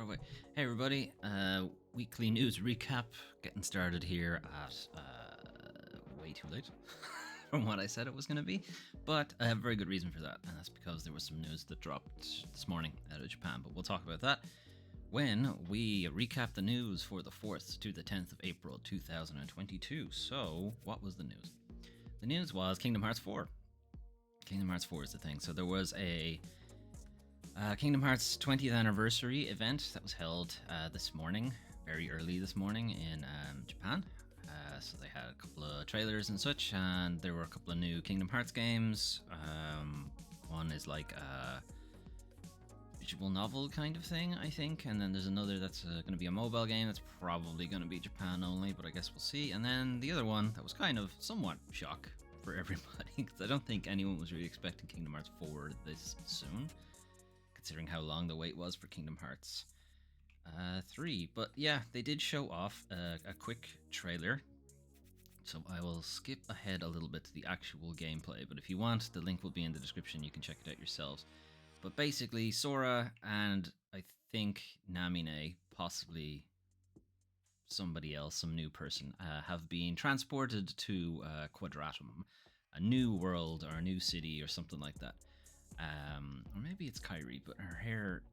away. Hey everybody, weekly news recap getting started here at way too late from what I said it was going to be, but I have a very good reason for that, and that's because there was some news that dropped this morning out of Japan, but we'll talk about that when we recap the news for the 4th to the 10th of April 2022. So, what was the news? The news was Kingdom Hearts 4. Kingdom Hearts 4 is the thing. So there was a Kingdom Hearts 20th anniversary event that was held this morning, very early this morning in Japan. So they had a couple of trailers and such, and there were a couple of new Kingdom Hearts games. One is like a visual novel kind of thing, I think, and then there's another that's going to be a mobile game that's probably going to be Japan only, but I guess we'll see. And then the other one that was kind of somewhat shock for everybody, because I don't think anyone was really expecting Kingdom Hearts 4 this soon, considering how long the wait was for Kingdom Hearts 3. But yeah, they did show off a quick trailer, so I will skip ahead a little bit to the actual gameplay, but if you want, the link will be in the description, you can check it out yourselves. But basically, Sora and I think Namine, possibly somebody else, some new person, have been transported to Quadratum, a new world or a new city or something like that. Or maybe it's Kairi, but her hair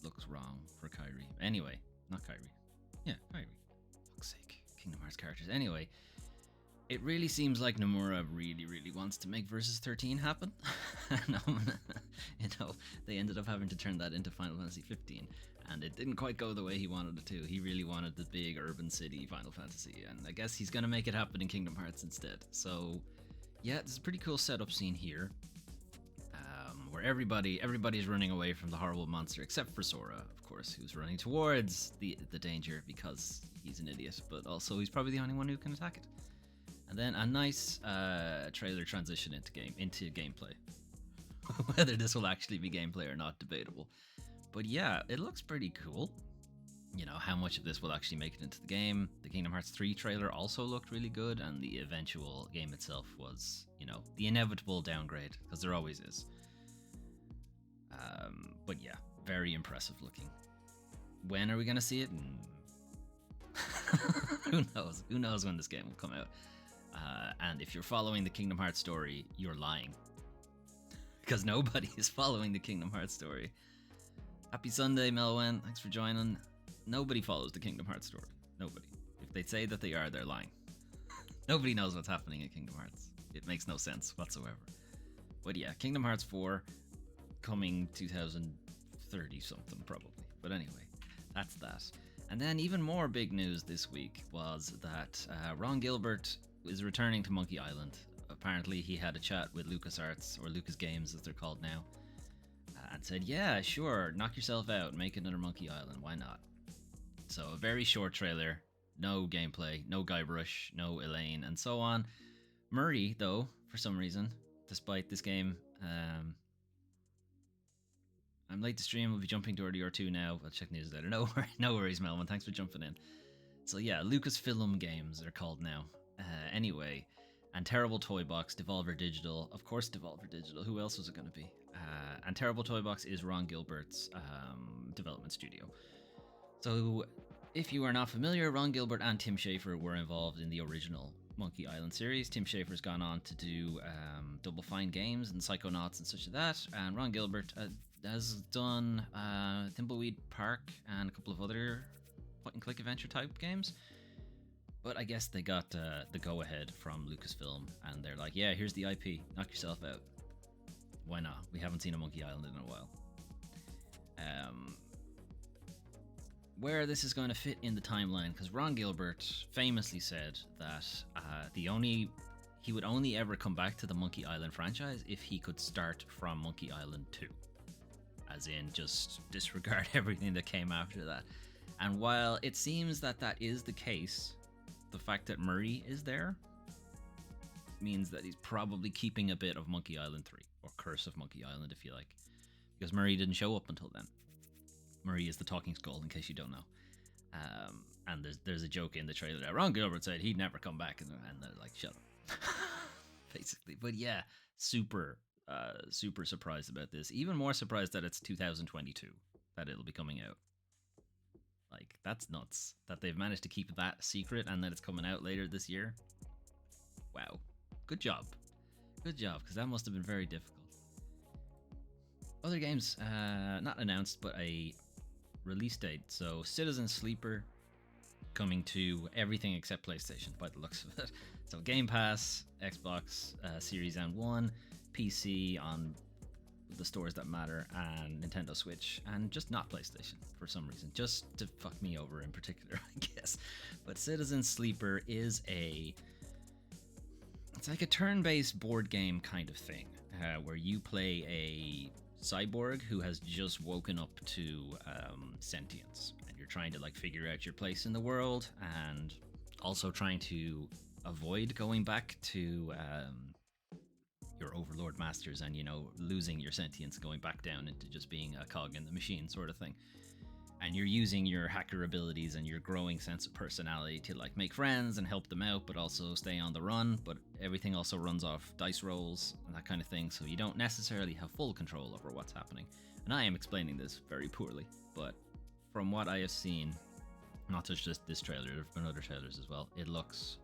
looks wrong for Kairi. Anyway, not Kairi. Yeah, Kairi. Fuck's sake. Kingdom Hearts characters. Anyway, it really seems like Nomura really wants to make Versus 13 happen. They ended up having to turn that into Final Fantasy 15, and it didn't quite go the way he wanted it to. He really wanted the big urban city Final Fantasy, and I guess he's going to make it happen in Kingdom Hearts instead. So, yeah, there's a pretty cool setup scene here, where everybody's running away from the horrible monster, except for Sora, of course, who's running towards the danger because he's an idiot, but also he's probably the only one who can attack it. And then a nice trailer transition into gameplay. Whether this will actually be gameplay or not, debatable. But yeah, it looks pretty cool. You know, how much of this will actually make it into the game. The Kingdom Hearts 3 trailer also looked really good, and the eventual game itself was, the inevitable downgrade, because there always is. But yeah, very impressive looking. When are we going to see it? Who knows? Who knows when this game will come out? And if you're following the Kingdom Hearts story, you're lying. Because nobody is following the Kingdom Hearts story. Happy Sunday, Melwen. Thanks for joining. Nobody follows the Kingdom Hearts story. Nobody. If they say that they are, they're lying. Nobody knows what's happening in Kingdom Hearts. It makes no sense whatsoever. But yeah, Kingdom Hearts 4 coming 2030 something probably. But anyway, that's that. And then even more big news this week was that Ron Gilbert is returning to Monkey Island. Apparently he had a chat with LucasArts, or Lucas Games as they're called now, and said, yeah, sure, knock yourself out, make another Monkey Island, why not? So a very short trailer, no gameplay, no Guybrush, no Elaine, and so on. Murray, though, for some reason, despite this game, I'm late to stream, we'll be jumping to RDR2 now, I'll check news later. No worries, Melvin, thanks for jumping in. So yeah, Lucasfilm Games they're called now. Anyway, and Terrible Toy Box, Devolver Digital, of course Devolver Digital, who else was it going to be? And Terrible Toy Box is Ron Gilbert's development studio. So if you are not familiar, Ron Gilbert and Tim Schafer were involved in the original Monkey Island series. Tim Schafer's gone on to do Double Fine Games and Psychonauts and such as that, and Ron Gilbert has done Thimbleweed Park and a couple of other point-and-click adventure type games. But I guess they got the go-ahead from Lucasfilm, and they're like, yeah, here's the IP, knock yourself out. Why not? We haven't seen a Monkey Island in a while. Where this is going to fit in the timeline, because Ron Gilbert famously said that he would only ever come back to the Monkey Island franchise if he could start from Monkey Island 2. As in, just disregard everything that came after that. And while it seems that is the case, the fact that Murray is there means that he's probably keeping a bit of Monkey Island 3, or Curse of Monkey Island if you like, because Murray didn't show up until then. Murray is the talking skull, in case you don't know. And there's a joke in the trailer that Ron Gilbert said he'd never come back, and they're like, shut up. Basically. But yeah, super surprised about this. Even more surprised that it's 2022 that it'll be coming out. Like, that's nuts that they've managed to keep that secret and that it's coming out later this year. Wow. Good job. Good job, because that must have been very difficult. Other games, not announced, but a release date. So, Citizen Sleeper coming to everything except PlayStation, by the looks of it. So, Game Pass, Xbox Series N1, PC on the stores that matter, and Nintendo Switch, and just not PlayStation for some reason, just to fuck me over in particular, I guess. But Citizen Sleeper is it's like a turn-based board game kind of thing, where you play a cyborg who has just woken up to sentience, and you're trying to like figure out your place in the world, and also trying to avoid going back to your overlord masters and, you know, losing your sentience, going back down into just being a cog in the machine sort of thing. And you're using your hacker abilities and your growing sense of personality to like make friends and help them out, but also stay on the run. But everything also runs off dice rolls and that kind of thing, so you don't necessarily have full control over what's happening. And I am explaining this very poorly, but from what I have seen, not just this trailer, there have been other trailers as well, it looks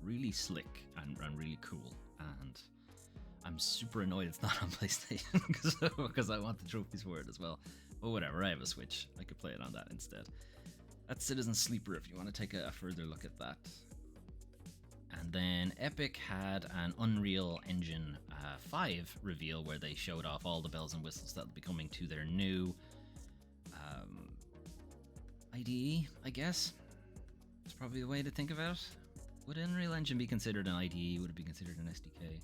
really slick and really cool. And I'm super annoyed it's not on PlayStation because I want the trophies for it as well. But whatever, I have a Switch. I could play it on that instead. That's Citizen Sleeper if you want to take a further look at that. And then Epic had an Unreal Engine 5 reveal where they showed off all the bells and whistles that will be coming to their new IDE, I guess. It's probably the way to think about it. Would Unreal Engine be considered an IDE? Would it be considered an SDK?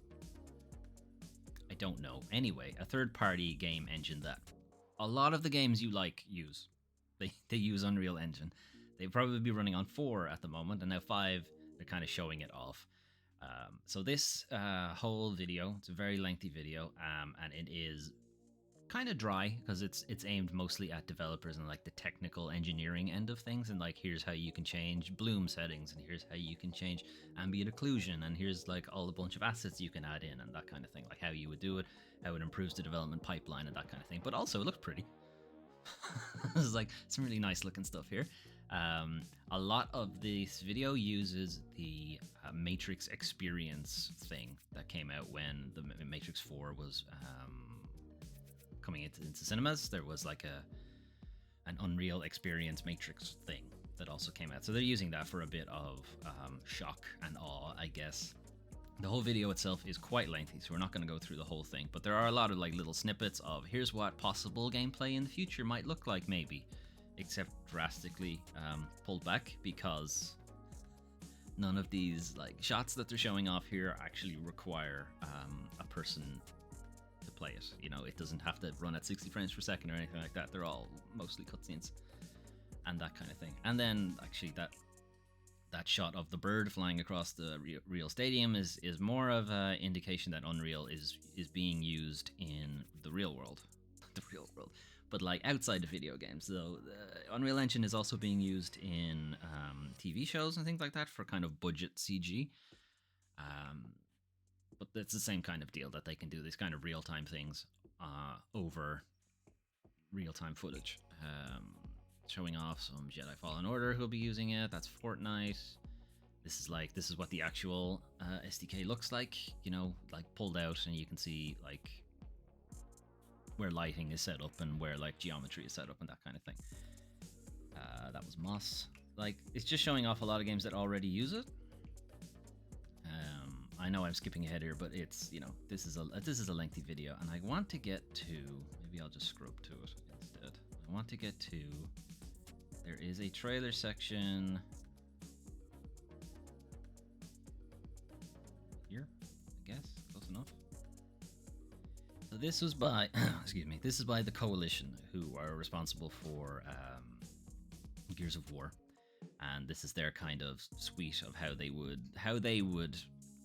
I don't know. Anyway, a third-party game engine that a lot of the games you like use. They use Unreal Engine. They'd probably be running on 4 at the moment, and now 5, they're kind of showing it off. So this whole video, it's a very lengthy video, and it is kind of dry because it's aimed mostly at developers and like the technical engineering end of things, and like here's how you can change bloom settings, and here's how you can change ambient occlusion, and here's like all the bunch of assets you can add in and that kind of thing, like how you would do it, how it improves the development pipeline and that kind of thing. But also it looks pretty. There's like some really nice looking stuff here. A lot of this video uses the Matrix experience thing that came out when the Matrix 4 was coming into cinemas. There was like an Unreal Experience Matrix thing that also came out. So they're using that for a bit of shock and awe, I guess. The whole video itself is quite lengthy, so we're not going to go through the whole thing, but there are a lot of like little snippets of here's what possible gameplay in the future might look like, maybe, except drastically pulled back because none of these like shots that they're showing off here actually require a person to play it. You know, it doesn't have to run at 60 frames per second or anything like that. They're all mostly cutscenes and that kind of thing. And then actually that shot of the bird flying across the real stadium is more of an indication that Unreal is being used in the real world. The real world. But like outside of video games. So Unreal Engine is also being used in TV shows and things like that for kind of budget CG. But it's the same kind of deal that they can do these kind of real-time things over real-time footage. Showing off some Jedi Fallen Order who'll be using it. That's Fortnite. This is what the actual SDK looks like, you know, like pulled out, and you can see like where lighting is set up and where like geometry is set up and that kind of thing. That was Moss. Like, it's just showing off a lot of games that already use it. I know I'm skipping ahead here, but it's, you know, this is a lengthy video, and I want to get to, maybe I'll just scrub to it instead. I want to get to, there is a trailer section here, I guess, close enough. So this was by, excuse me, this is by the Coalition, who are responsible for Gears of War, and this is their kind of suite of how they would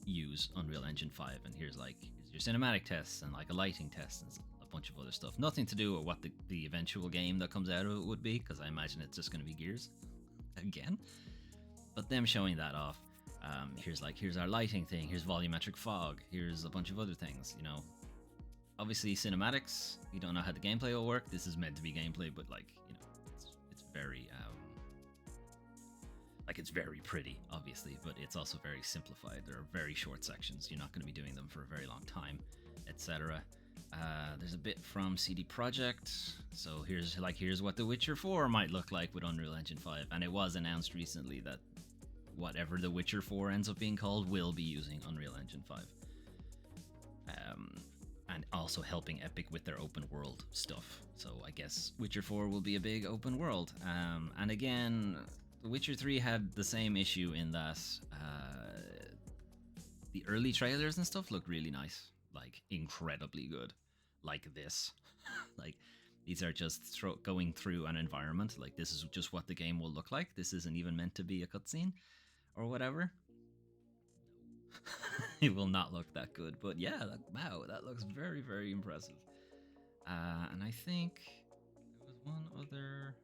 use Unreal Engine 5. And here's your cinematic tests and like a lighting test and a bunch of other stuff. Nothing to do with what the eventual game that comes out of it would be, because I imagine it's just going to be Gears again. But them showing that off. Here's our lighting thing. Here's volumetric fog. Here's a bunch of other things. You know, obviously cinematics. We don't know how the gameplay will work. This is meant to be gameplay, but like, you know, it's very Like, it's very pretty, obviously, but it's also very simplified. There are very short sections. You're not going to be doing them for a very long time, etc. There's a bit from CD Projekt. So here's what The Witcher 4 might look like with Unreal Engine 5. And it was announced recently that whatever The Witcher 4 ends up being called will be using Unreal Engine 5. And also helping Epic with their open world stuff. So I guess Witcher 4 will be a big open world. And again, The Witcher 3 had the same issue in that the early trailers and stuff looked really nice, like incredibly good, like this. Like, these are just going through an environment. Like, this is just what the game will look like. This isn't even meant to be a cutscene or whatever. It will not look that good, but yeah, wow, that looks very, very impressive. And I think there was one other,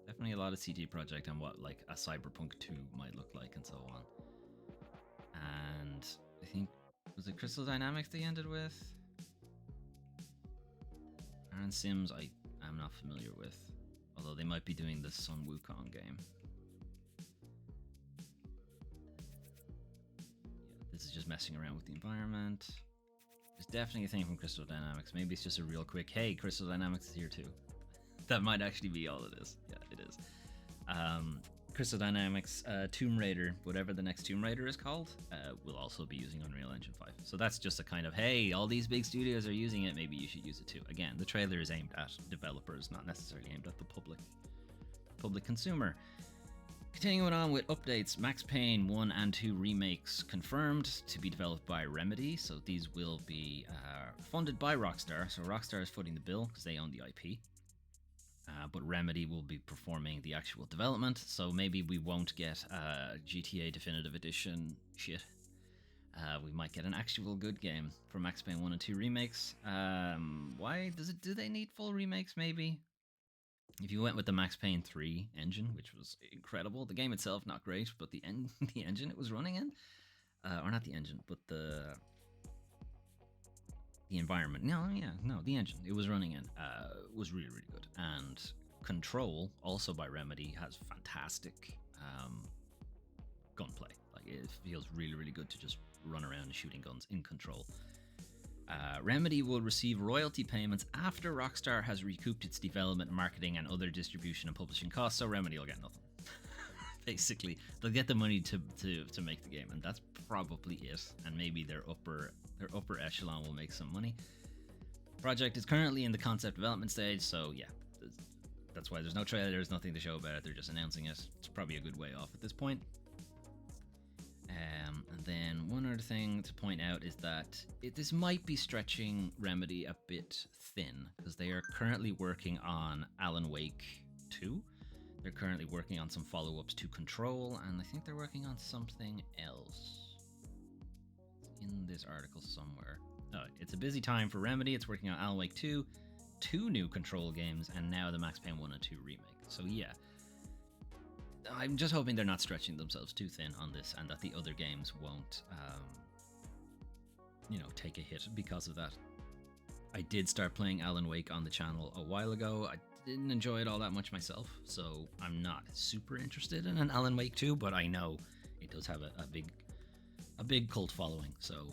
definitely a lot of CD Projekt and what like a Cyberpunk 2 might look like and so on. And I think, was it Crystal Dynamics they ended with? Aaron Sims I am not familiar with, although they might be doing the Sun Wukong game. This is just messing around with the environment. There's definitely a thing from Crystal Dynamics. Maybe it's just a real quick, hey, Crystal Dynamics is here too. That might actually be all it is. Yeah, it is. Crystal Dynamics, Tomb Raider, whatever the next Tomb Raider is called, will also be using Unreal Engine 5. So that's just a kind of, hey, all these big studios are using it, maybe you should use it too. Again, the trailer is aimed at developers, not necessarily aimed at the public consumer. Continuing on with updates, Max Payne 1 and 2 remakes confirmed to be developed by Remedy. So these will be funded by Rockstar. So Rockstar is footing the bill because they own the IP. But Remedy will be performing the actual development. So maybe we won't get GTA Definitive Edition shit. We might get an actual good game for Max Payne 1 and 2 remakes. Why do they need full remakes? Maybe. If you went with the Max Payne 3 engine, which was incredible, the game itself not great, but the engine it was running in, or not the engine, but the environment. The engine it was running in was really, really good. And Control, also by Remedy, has fantastic gunplay. Like, it feels really, really good to just run around shooting guns in Control. Remedy will receive royalty payments after Rockstar has recouped its development, marketing, and other distribution and publishing costs, so Remedy will get nothing. Basically, they'll get the money to make the game, and that's probably it. And maybe their upper echelon will make some money. Project is currently in the concept development stage, so yeah, that's why there's no trailer, there's nothing to show about it, they're just announcing it. It's probably a good way off at this point. And then one other thing to point out is that this might be stretching Remedy a bit thin, because they are currently working on Alan Wake 2. They're currently working on some follow-ups to Control, and I think they're working on something else. It's in this article somewhere. Oh, it's a busy time for Remedy. It's working on Alan Wake 2, 2 new Control games, and now the Max Payne 1 and 2 remake. So yeah, I'm just hoping they're not stretching themselves too thin on this, and that the other games won't, take a hit because of that. I did start playing Alan Wake on the channel a while ago. I didn't enjoy it all that much myself, so I'm not super interested in an Alan Wake 2, but I know it does have a big cult following, so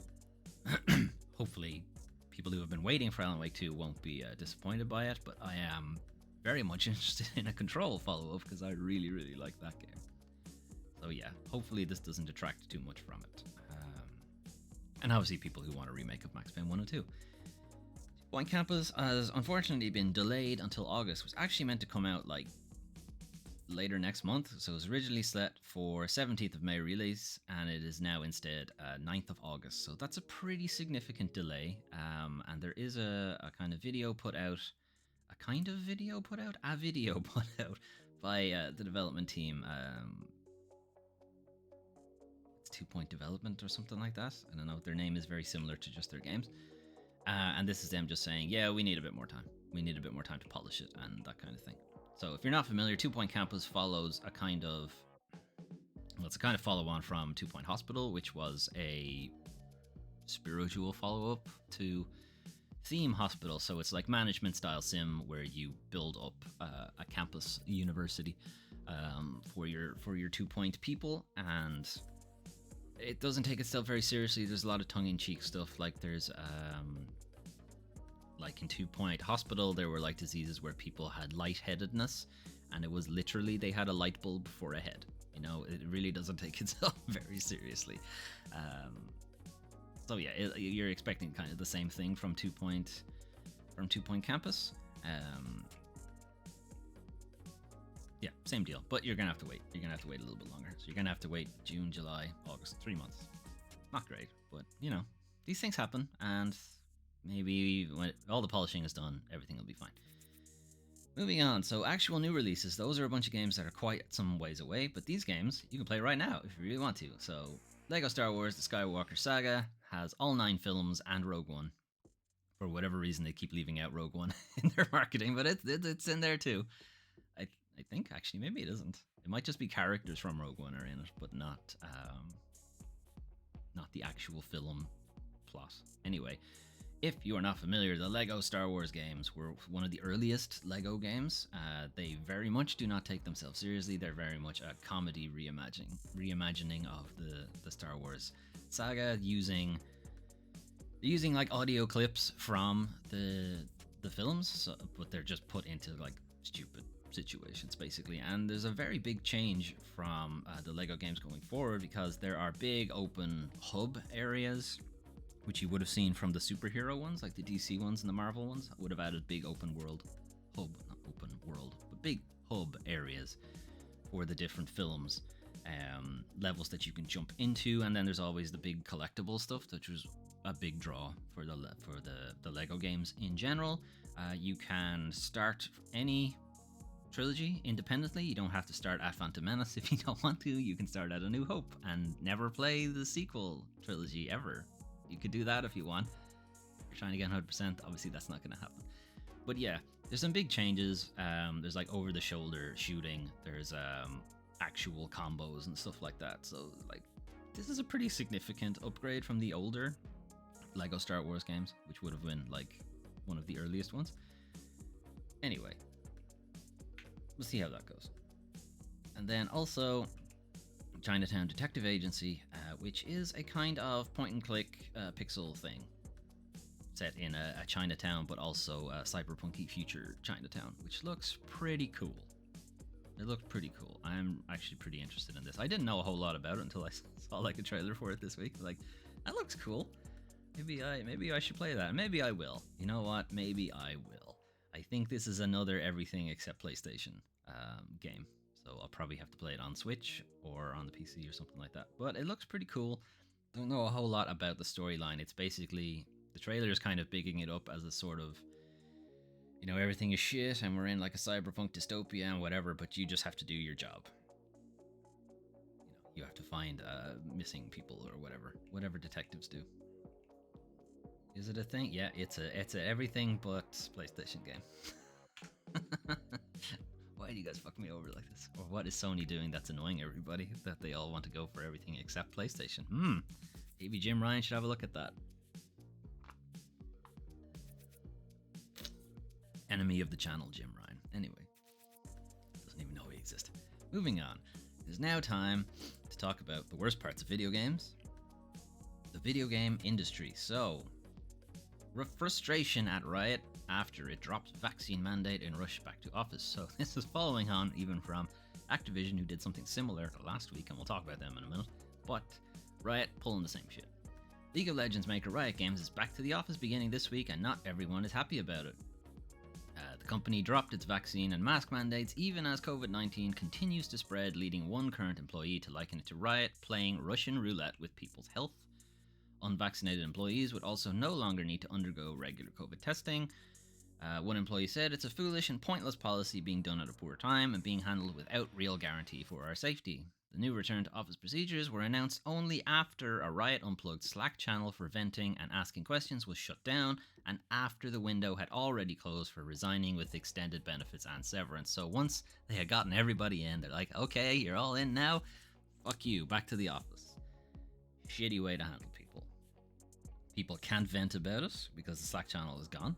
hopefully people who have been waiting for Alan Wake 2 won't be disappointed by it, but I am very much interested in a Control follow-up because I really, really like that game. So yeah, hopefully this doesn't detract too much from it. And obviously people who want a remake of Max Payne 1 and 2. Point Campus has unfortunately been delayed until August. It was actually meant to come out like later next month, so it was originally set for 17th of May release, and it is now instead 9th of August. So that's a pretty significant delay, and there is a kind of video put out by the development team. It's 2 Point Development or something like that. I don't know. Their name is very similar to just their games. And this is them just saying, yeah, we need a bit more time. We need a bit more time to polish it and that kind of thing. So if you're not familiar, 2 Point Campus follows it's a kind of follow-on from 2 Point Hospital, which was a spiritual follow-up to Theme Hospital. So it's like management style sim where you build up a campus university for your 2 Point people, and it doesn't take itself very seriously. There's a lot of tongue-in-cheek stuff, like there's like in 2 Point Hospital, there were like diseases where people had lightheadedness, and it was literally they had a light bulb for a head. You know, it really doesn't take itself very seriously. So yeah, you're expecting kind of the same thing from 2 Point Campus. Yeah, same deal, but you're gonna have to wait. You're gonna have to wait a little bit longer. So you're gonna have to wait June, July, August, 3 months. Not great, but you know, these things happen, and maybe when all the polishing is done, everything will be fine. Moving on, so actual new releases, those are a bunch of games that are quite some ways away, but these games you can play right now if you really want to. So Lego Star Wars The Skywalker Saga has all 9 films and Rogue One. For whatever reason, they keep leaving out Rogue One in their marketing, but it's in there too. I think, actually, maybe it isn't. It might just be characters from Rogue One are in it, but not the actual film plot. Anyway, if you are not familiar, the Lego Star Wars games were one of the earliest Lego games. They very much do not take themselves seriously. They're very much a comedy reimagining of the Star Wars saga, using like audio clips from the films, but they're just put into like stupid situations basically. And there's a very big change from the Lego games going forward, because there are big open hub areas, which you would have seen from the superhero ones, like the DC ones and the Marvel ones. Would have added big open world hub, not open world, but big hub areas for the different films, levels that you can jump into. And then there's always the big collectible stuff, which was a big draw for the Lego games in general. You can start any trilogy independently. You don't have to start at Phantom Menace if you don't want to. You can start at A New Hope and never play the sequel trilogy ever. You could do that if you want. If you're trying to get 100%, obviously that's not going to happen. But yeah, there's some big changes. There's like over-the-shoulder shooting. There's actual combos and stuff like that. So like, this is a pretty significant upgrade from the older Lego Star Wars games, which would have been like one of the earliest ones. Anyway, we'll see how that goes. And then also Chinatown Detective Agency, which is a kind of point-and-click pixel thing set in a Chinatown, but also a cyberpunky future Chinatown, which looks pretty cool. It looked pretty cool. I'm actually pretty interested in this. I didn't know a whole lot about it until I saw like a trailer for it this week. Like, that looks cool. Maybe I should play that. Maybe I will. You know what? Maybe I will. I think this is another everything except PlayStation game. So I'll probably have to play it on Switch or on the PC or something like that. But it looks pretty cool. Don't know a whole lot about the storyline. It's basically, the trailer is kind of bigging it up as a sort of, you know, everything is shit and we're in like a cyberpunk dystopia and whatever, but you just have to do your job. You know, you have to find missing people or whatever detectives do. Is it a thing? Yeah, it's a everything but PlayStation game. Why do you guys fuck me over like this? Or what is Sony doing that's annoying everybody, that they all want to go for everything except PlayStation? Maybe Jim Ryan should have a look at that. Enemy of the channel, Jim Ryan. Anyway, doesn't even know he existed. Moving on. It is now time to talk about the worst parts of video games. The video game industry. So, frustration at Riot after it dropped vaccine mandate and rushed back to office. So this is following on even from Activision, who did something similar last week, and we'll talk about them in a minute. But Riot pulling the same shit. League of Legends maker Riot Games is back to the office beginning this week, and not everyone is happy about it. The company dropped its vaccine and mask mandates even as COVID-19 continues to spread, leading one current employee to liken it to Riot playing Russian roulette with people's health. Unvaccinated employees would also no longer need to undergo regular COVID testing. One employee said, "It's a foolish and pointless policy being done at a poor time and being handled without real guarantee for our safety." The new return to office procedures were announced only after a Riot Unplugged Slack channel for venting and asking questions was shut down, and after the window had already closed for resigning with extended benefits and severance. So once they had gotten everybody in, they're like, okay, you're all in now, fuck you, back to the office. Shitty way to handle people. People can't vent about it because the Slack channel is gone.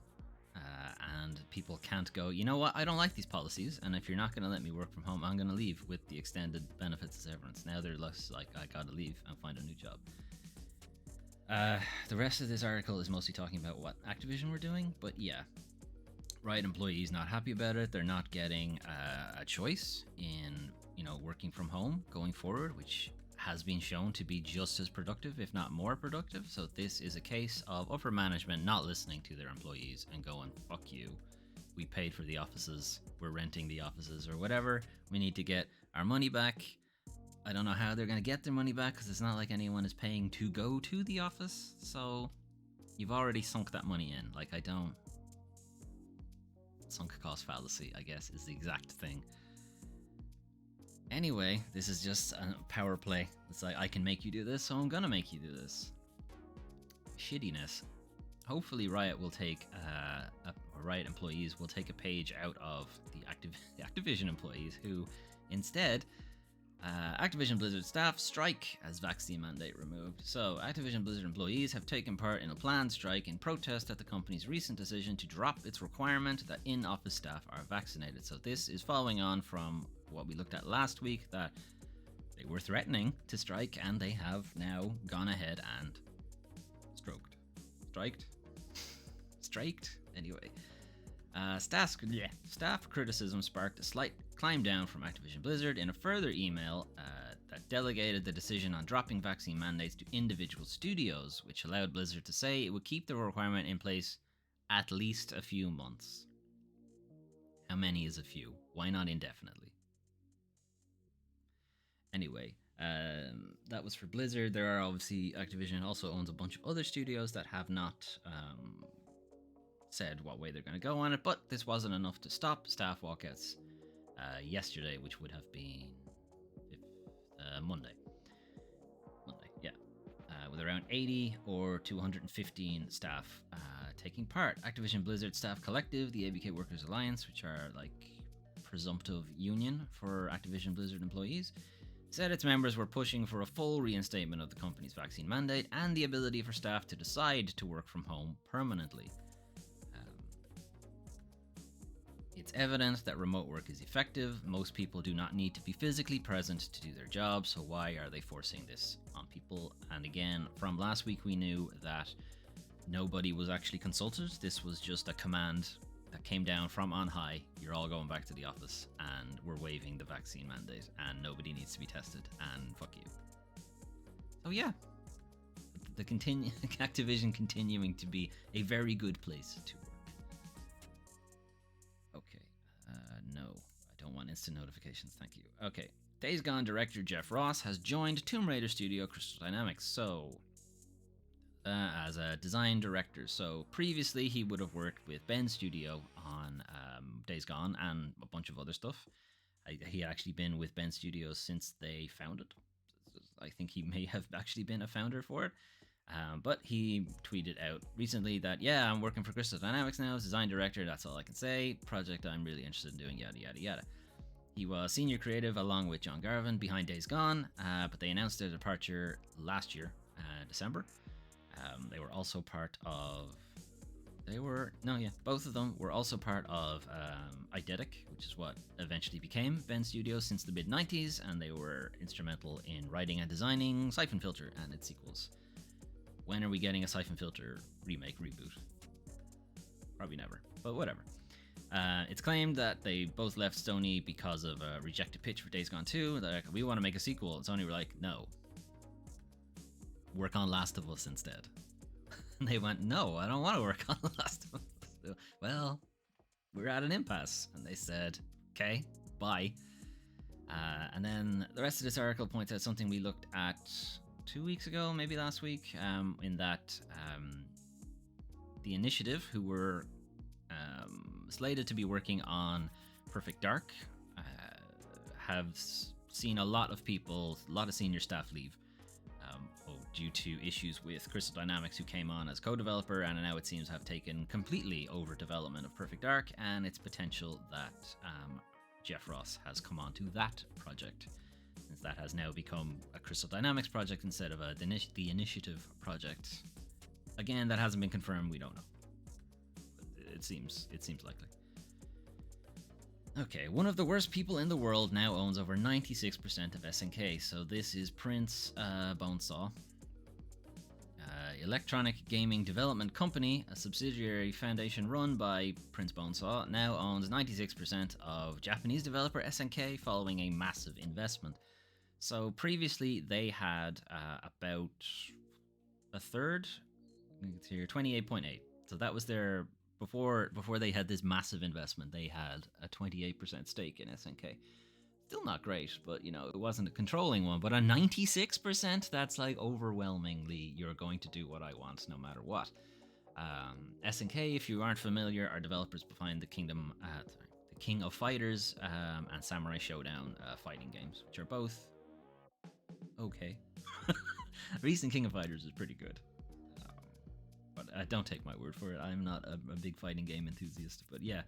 and people can't go, you know what, I don't like these policies, and if you're not going to let me work from home, I'm going to leave with the extended benefits of severance. Now they're less like, I gotta leave and find a new job. The rest of this article is mostly talking about what Activision were doing, but yeah, Riot employees not happy about it. They're not getting a choice in, working from home going forward, which has been shown to be just as productive, if not more productive. So this is a case of upper management not listening to their employees and going, fuck you, we paid for the offices, we're renting the offices or whatever, we need to get our money back. I don't know how they're going to get their money back, because it's not like anyone is paying to go to the office, so you've already sunk that money in. Like, sunk cost fallacy, I guess, is the exact thing. Anyway, this is just a power play. It's like, I can make you do this, so I'm gonna make you do this. Shittiness. Hopefully Riot will take, Riot employees will take a page out of the Activision employees, who instead, Activision Blizzard staff strike as vaccine mandate removed. So, Activision Blizzard employees have taken part in a planned strike in protest at the company's recent decision to drop its requirement that in-office staff are vaccinated. So this is following on from what we looked at last week, that they were threatening to strike, and they have now gone ahead and striked. Anyway, staff criticism sparked a slight climb down from Activision Blizzard in a further email that delegated the decision on dropping vaccine mandates to individual studios, which allowed Blizzard to say it would keep the requirement in place at least a few months. How many is a few? Why not indefinitely? Anyway, that was for Blizzard. There are obviously, Activision also owns a bunch of other studios that have not said what way they're going to go on it, but this wasn't enough to stop staff walkouts yesterday, which would have been Monday, yeah, with around 80 or 215 staff taking part. Activision Blizzard Staff Collective, the ABK Workers Alliance, which are like presumptive union for Activision Blizzard employees, said its members were pushing for a full reinstatement of the company's vaccine mandate and the ability for staff to decide to work from home permanently. It's evident that remote work is effective. Most people do not need to be physically present to do their job, so why are they forcing this on people? And again, from last week we knew that nobody was actually consulted. This was just a command that came down from on high. You're all going back to the office, and we're waiving the vaccine mandate, and nobody needs to be tested, and fuck you. So yeah, Activision continuing to be a very good place to work. Okay, no, I don't want instant notifications, thank you. Okay, Days Gone director Jeff Ross has joined Tomb Raider studio Crystal Dynamics, so as a design director. So previously he would have worked with Ben's studio on Days Gone and a bunch of other stuff. He had actually been with Ben Studios since they founded. I think he may have actually been a founder for it. But he tweeted out recently that, yeah, I'm working for Crystal Dynamics now as design director, that's all I can say. Project I'm really interested in doing, yada, yada, yada. He was senior creative along with John Garvin behind Days Gone, but they announced their departure last year, December. They were also part of... both of them were also part of Eidetic, which is what eventually became Ben Studios since the mid-90s, and they were instrumental in writing and designing Siphon Filter and its sequels. When are we getting a Siphon Filter remake, reboot? Probably never, but whatever. It's claimed that they both left Sony because of a rejected pitch for Days Gone 2. They're like, we want to make a sequel. And Sony were like, no. Work on Last of Us instead. And they went, no, I don't want to work on Last of Us. Well, we're at an impasse. And they said, okay, bye. And then the rest of this article points out something we looked at 2 weeks ago, maybe last week, in that the Initiative, who were slated to be working on Perfect Dark, have seen a lot of people, a lot of senior staff leave due to issues with Crystal Dynamics, who came on as co-developer and now it seems have taken completely over development of Perfect Dark, and it's potential that Jeff Ross has come on to that project, since that has now become a Crystal Dynamics project instead of the Initiative project. Again, that hasn't been confirmed, we don't know. it seems likely. Okay, one of the worst people in the world now owns over 96% of SNK. So this is Prince Bonesaw. Electronic Gaming Development Company, a subsidiary foundation run by Prince Bonesaw, now owns 96% of Japanese developer SNK following a massive investment. So previously they had about a third, it's here, 28.8. So that was their, before they had this massive investment, they had a 28% stake in SNK. Still not great, but you know, it wasn't a controlling one. But a 96%, that's like overwhelmingly, you're going to do what I want no matter what. SNK, if you aren't familiar, are developers behind the King of Fighters and Samurai Showdown fighting games, which are both okay. Recent King of Fighters is pretty good. But don't take my word for it. I'm not a big fighting game enthusiast, but yeah.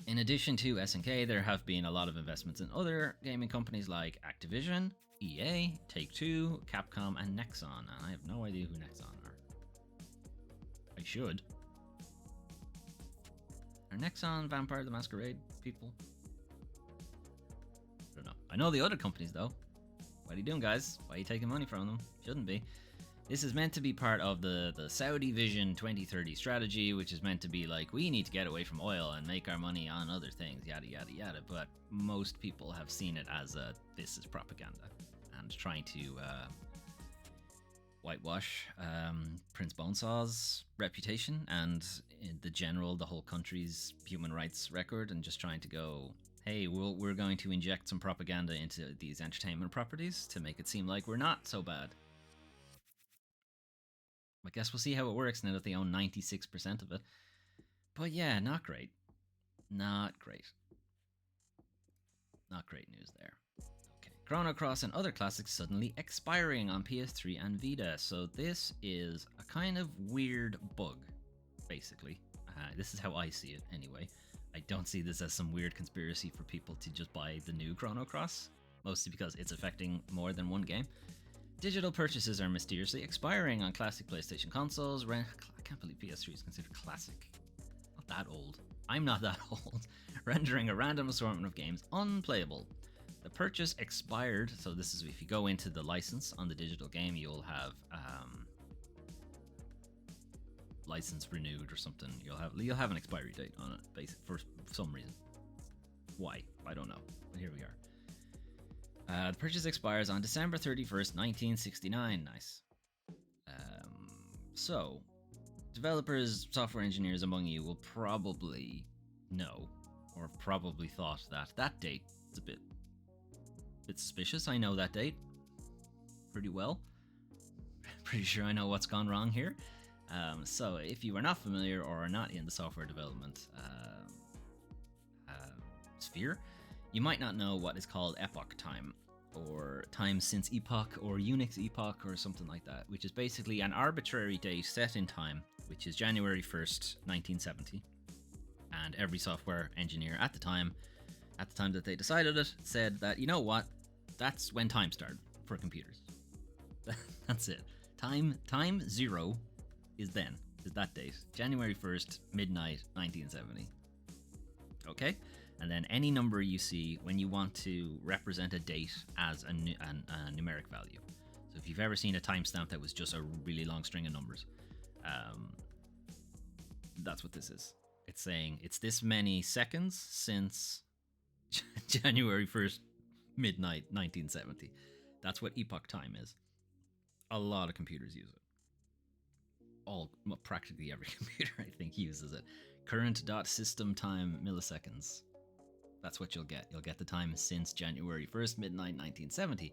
In addition to SNK, there have been a lot of investments in other gaming companies like Activision, EA, Take-Two, Capcom, and Nexon. And I have no idea who Nexon are. I should. Are Nexon Vampire the Masquerade people? I don't know. I know the other companies though. What are you doing, guys? Why are you taking money from them? Shouldn't be. This is meant to be part of the Saudi Vision 2030 strategy, which is meant to be like, we need to get away from oil and make our money on other things, yada, yada, yada. But most people have seen it as this is propaganda and trying to whitewash Prince Bonesaw's reputation and the whole country's human rights record, and just trying to go, hey, we're going to inject some propaganda into these entertainment properties to make it seem like we're not so bad. I guess we'll see how it works now that they own 96% of it. But yeah, not great. Not great. Not great news there. Okay. Chrono Cross and other classics suddenly expiring on PS3 and Vita. So this is a kind of weird bug, basically. This is how I see it anyway. I don't see this as some weird conspiracy for people to just buy the new Chrono Cross, mostly because it's affecting more than one game. Digital purchases are mysteriously expiring on classic PlayStation consoles. I can't believe PS3 is considered classic. Not that old. I'm not that old. Rendering a random assortment of games unplayable. The purchase expired, so this is if you go into the license on the digital game, you'll have license renewed or something. You'll have an expiry date on it, for some reason. Why? I don't know. But here we are. The purchase expires on December 31st, 1969. Nice. So, developers, software engineers among you will probably know, or probably thought that date is a bit suspicious. I know that date pretty well. Pretty sure I know what's gone wrong here. So, if you are not familiar or are not in the software development sphere, you might not know what is called epoch time, or time since epoch, or Unix epoch, or something like that, which is basically an arbitrary date set in time, which is January 1st, 1970. And every software engineer at the time that they decided it, said that, you know what, that's when time started for computers. That's it. Time zero is that date. January 1st, midnight, 1970. Okay? And then any number you see when you want to represent a date as a numeric value. So if you've ever seen a timestamp that was just a really long string of numbers, that's what this is. It's saying it's this many seconds since January 1st, midnight, 1970. That's what epoch time is. A lot of computers use it. Practically every computer, I think, uses it. Current.system time milliseconds. That's what you'll get. You'll get the time since January 1st, midnight, 1970.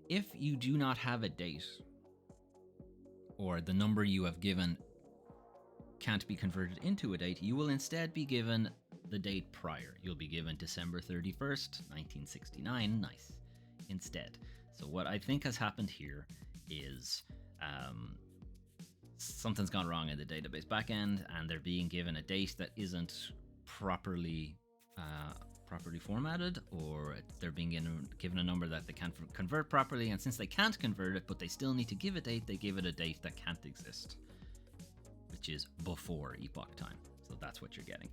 If you do not have a date, or the number you have given can't be converted into a date, you will instead be given the date prior. You'll be given December 31st, 1969. Nice. Instead. So what I think has happened here is something's gone wrong in the database backend, and they're being given a date that isn't properly formatted, or they're being given a number that they can't convert properly, and since they can't convert it but they still need to give a date, they give it a date that can't exist, which is before Epoch Time. So that's what you're getting.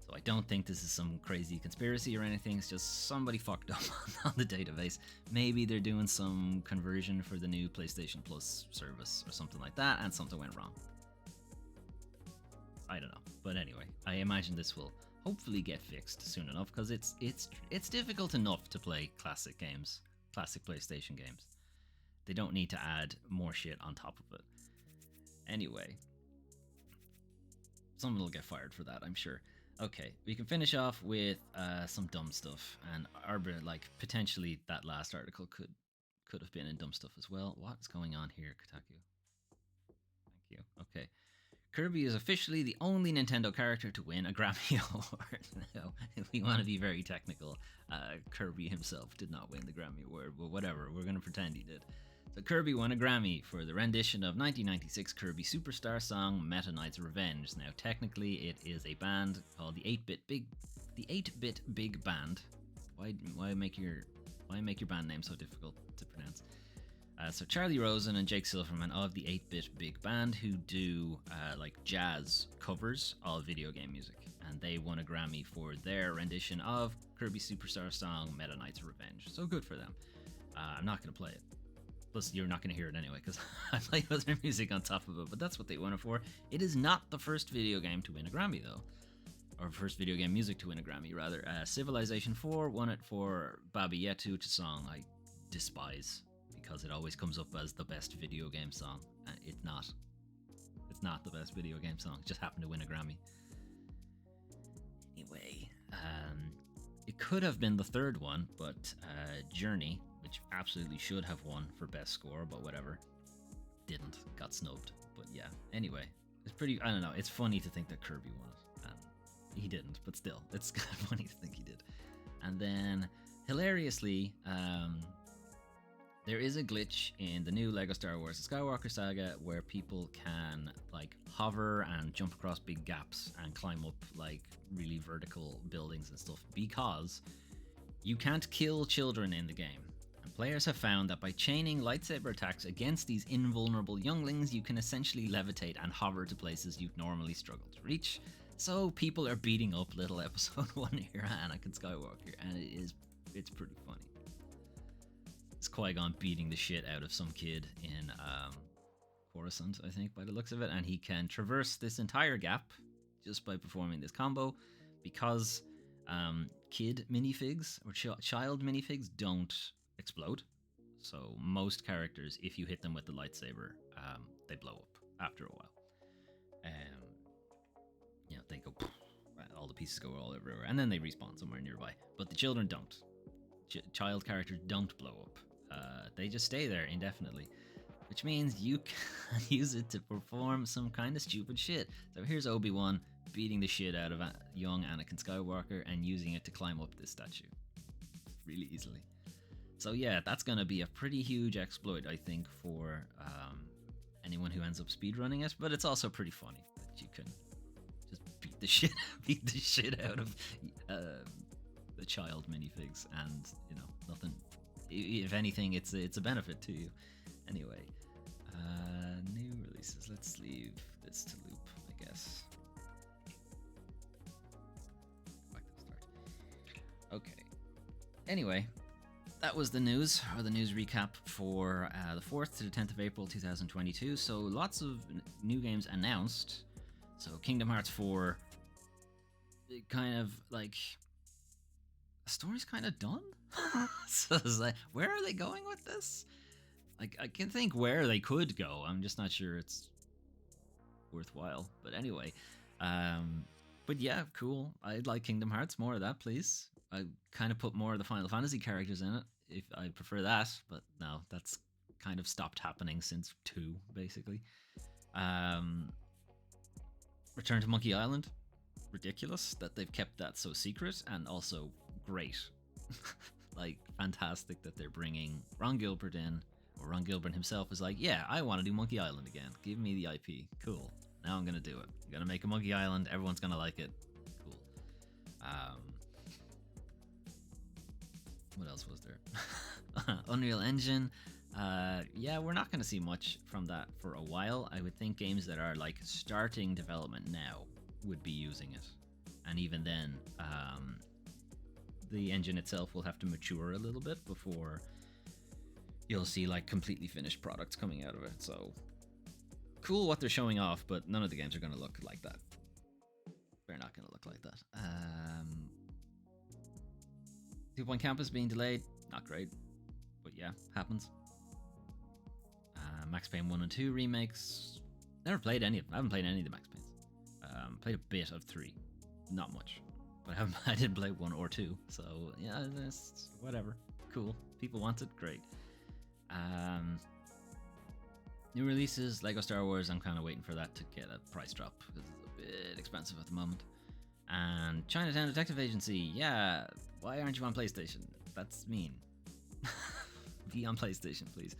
So I don't think this is some crazy conspiracy or anything. It's just somebody fucked up on the database. Maybe they're doing some conversion for the new PlayStation Plus service or something like that, and something went wrong. I don't know. But anyway, I imagine this will hopefully get fixed soon enough, because it's difficult enough to play classic games, classic PlayStation games. They don't need to add more shit on top of it. Anyway, someone will get fired for that, I'm sure. Okay, we can finish off with some dumb stuff, and like potentially that last article could have been in dumb stuff as well. What's going on here, Kotaku? Thank you. Okay. Kirby is officially the only Nintendo character to win a Grammy Award. Now, if we want to be very technical, Kirby himself did not win the Grammy Award, but whatever, we're going to pretend he did. So Kirby won a Grammy for the rendition of 1996 Kirby Superstar song Meta Knight's Revenge. Now, technically, it is a band called the 8-Bit Big Band. Why make your band name so difficult to pronounce? So Charlie Rosen and Jake Silverman of the 8-Bit Big Band, who do like jazz covers of video game music, and they won a Grammy for their rendition of Kirby Superstar song Meta Knight's Revenge. So good for them. I'm not going to play it. Plus, you're not going to hear it anyway, because I play other music on top of it, but that's what they won it for. It is not the first video game to win a Grammy, though. Or first video game music to win a Grammy, rather. Civilization 4 won it for Babi Yetu, which is a song I despise, because it always comes up as the best video game song. It's not. It's not the best video game song. It just happened to win a Grammy. Anyway, it could have been the third one, but Journey, which absolutely should have won for best score, but whatever, didn't. Got snubbed. But yeah, anyway, it's pretty, I don't know, it's funny to think that Kirby won it, and he didn't, but still, it's kind of funny to think he did. And then, hilariously, there is a glitch in the new LEGO Star Wars Skywalker Saga where people can like hover and jump across big gaps and climb up like really vertical buildings and stuff, because you can't kill children in the game. And players have found that by chaining lightsaber attacks against these invulnerable younglings, you can essentially levitate and hover to places you'd normally struggle to reach. So people are beating up little episode 1 era Anakin Skywalker, and it's pretty funny. It's Qui-Gon beating the shit out of some kid in Coruscant, I think, by the looks of it, and he can traverse this entire gap just by performing this combo, because kid minifigs or child minifigs don't explode. So most characters, if you hit them with the lightsaber, they blow up after a while. They go, all the pieces go all everywhere, and then they respawn somewhere nearby. But the children don't. Child characters don't blow up. They just stay there indefinitely, which means you can use it to perform some kind of stupid shit. So here's Obi-Wan beating the shit out of young Anakin Skywalker and using it to climb up this statue really easily. So yeah, that's going to be a pretty huge exploit, I think, for anyone who ends up speedrunning it, but it's also pretty funny that you can just beat the shit out of the child minifigs, and nothing. If anything, it's a benefit to you. Anyway, new releases. Let's leave this to loop, I guess. Back to the start. Okay. Anyway, that was the news, or the news recap for the 4th to the 10th of April 2022. So lots of new games announced. So Kingdom Hearts 4, kind of like, the story's kind of done. So it's like, where are they going with this? Like, I can think where they could go. I'm just not sure it's worthwhile. But anyway, but yeah, cool. I'd like Kingdom Hearts, more of that, please. I kind of put more of the Final Fantasy characters in it, if I prefer that. But no, that's kind of stopped happening since 2, basically. Return to Monkey Island. Ridiculous that they've kept that so secret, and also great. Like, fantastic that they're bringing Ron Gilbert in, or Ron Gilbert himself is like, yeah, I want to do Monkey Island again. Give me the IP. Cool. Now I'm going to do it. I'm going to make a Monkey Island. Everyone's going to like it. Cool. What else was there? Unreal Engine Yeah, we're not going to see much from that for a while. I would think games that are like starting development now would be using it, and even then, the engine itself will have to mature a little bit before you'll see like completely finished products coming out of it. So cool what they're showing off, but none of the games are going to look like that. They're not going to look like that. 2 Point Campus being delayed, not great, but yeah, happens. Max Payne 1 and 2 remakes. Never played any of them. I haven't played any of the Max Paynes. Played a bit of 3, not much, but I didn't play 1 or 2. So yeah, that's whatever. Cool. People want it. Great. New releases, Lego Star Wars. I'm kind of waiting for that to get a price drop because it's a bit expensive at the moment. And Chinatown Detective Agency. Yeah. Why aren't you on PlayStation? That's mean. Be on PlayStation, please.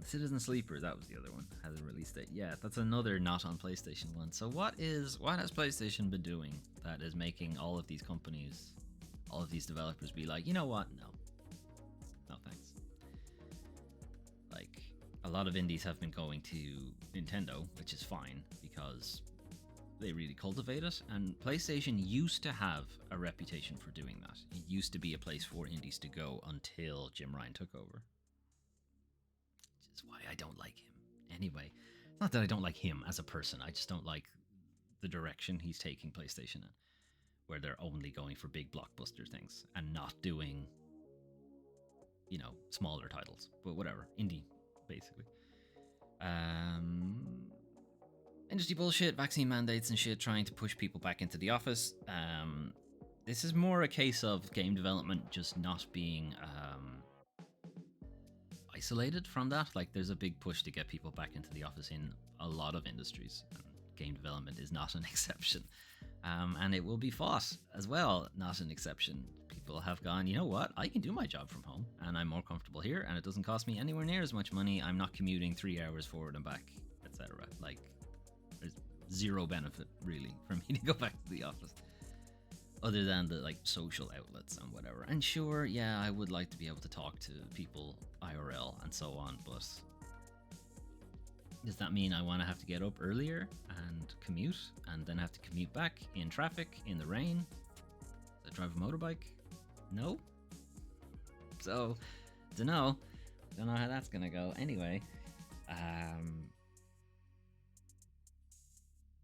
Citizen Sleeper, that was the other one, has a release date. Yeah, that's another not on PlayStation one. So what has PlayStation been doing that is making all of these companies, all of these developers be like, you know what? No thanks. Like, a lot of indies have been going to Nintendo, which is fine because they really cultivate it, and PlayStation used to have a reputation for doing that. It used to be a place for indies to go until Jim Ryan took over. Which is why I don't like him. Anyway, it's not that I don't like him as a person, I just don't like the direction he's taking PlayStation in, where they're only going for big blockbuster things and not doing, you know, smaller titles. But whatever, indie, basically. Industry bullshit, vaccine mandates and shit, trying to push people back into the office. This is more a case of game development just not being isolated from that. Like, there's a big push to get people back into the office in a lot of industries, and game development is not an exception. And it will be fought as well, not an exception. People have gone, you know what, I can do my job from home, and I'm more comfortable here, and it doesn't cost me anywhere near as much money. I'm not commuting 3 hours forward and back, etc. Like, there's zero benefit really for me to go back to the office, other than the like social outlets and whatever. And sure, yeah, I would like to be able to talk to people IRL and so on, but does that mean I want to have to get up earlier and commute, and then have to commute back in traffic in the rain? Does I drive a motorbike? No. So, don't know how that's gonna go. Anyway,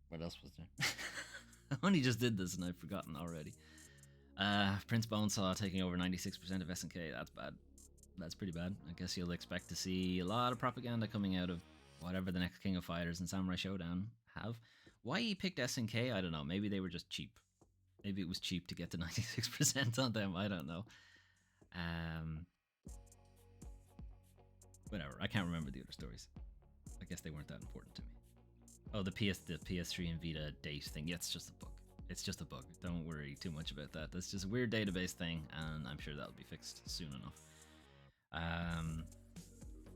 what else was there? I only just did this and I've forgotten already. Prince Bonesaw taking over 96% of SNK. That's bad. That's pretty bad. I guess you'll expect to see a lot of propaganda coming out of whatever the next King of Fighters and Samurai Showdown have. Why he picked SNK, I don't know. Maybe they were just cheap. Maybe it was cheap to get to 96% on them. I don't know. Whatever. I can't remember the other stories. I guess they weren't that important to me. Oh, the PS3 and Vita date thing. Yeah, it's just a bug. It's just a bug. Don't worry too much about that. That's just a weird database thing, and I'm sure that'll be fixed soon enough.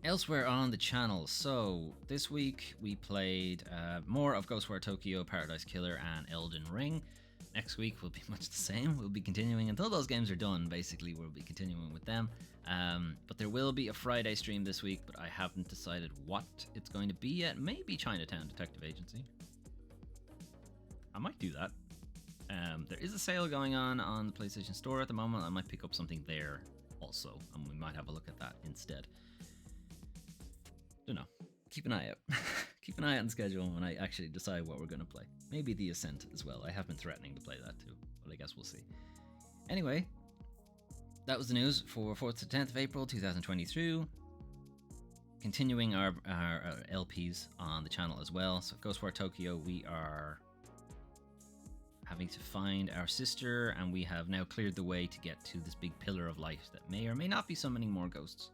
Elsewhere on the channel, so this week we played more of Ghostwire Tokyo, Paradise Killer, and Elden Ring. Next week will be much the same. We'll be continuing until those games are done. Basically, we'll be continuing with them. But there will be a Friday stream this week, but I haven't decided what it's going to be yet. Maybe Chinatown Detective Agency. I might do that. There is a sale going on the PlayStation Store at the moment. I might pick up something there also, and we might have a look at that instead. Don't know. Keep an eye out. Keep an eye out on the schedule when I actually decide what we're going to play. Maybe The Ascent as well. I have been threatening to play that too, but I guess we'll see. Anyway, that was the news for 4th to 10th of April 2023. Continuing our LPs on the channel as well. So Ghostwire Tokyo, we are having to find our sister, and we have now cleared the way to get to this big pillar of light that may or may not be summoning more ghosts.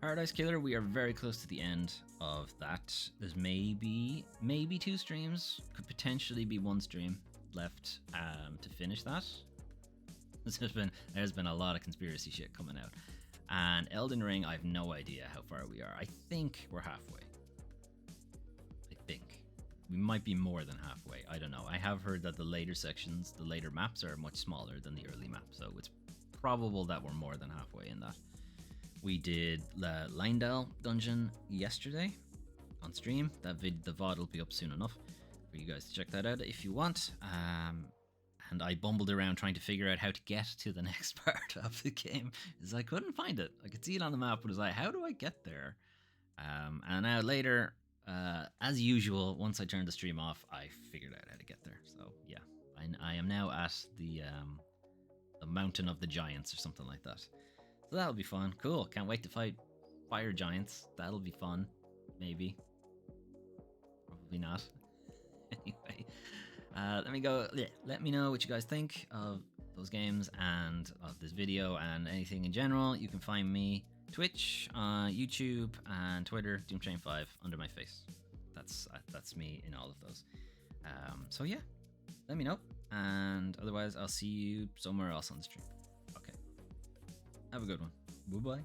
Paradise Killer, we are very close to the end of that. There's maybe 2 streams, could potentially be 1 stream left to finish that. There's been a lot of conspiracy shit coming out. And Elden Ring, I have no idea how far we are. I think we're halfway. I think. We might be more than halfway. I don't know. I have heard that the later sections, the later maps are much smaller than the early map. So it's probable that we're more than halfway in that. We did the Lindell dungeon yesterday on stream. The VOD will be up soon enough for you guys to check that out if you want. And I bumbled around trying to figure out how to get to the next part of the game, because I couldn't find it. I could see it on the map, but it was like, how do I get there? And now later, as usual, once I turned the stream off, I figured out how to get there. So yeah, I am now at the Mountain of the Giants or something like that. So that'll be fun. Cool. Can't wait to fight fire giants. That'll be fun. Maybe. Probably not. Anyway, let me go. Let me know what you guys think of those games and of this video and anything in general. You can find me Twitch, YouTube, and Twitter, DoomTrain5 under my face. That's me in all of those. So yeah, let me know. And otherwise, I'll see you somewhere else on the stream. Okay. Have a good one. Bye-bye.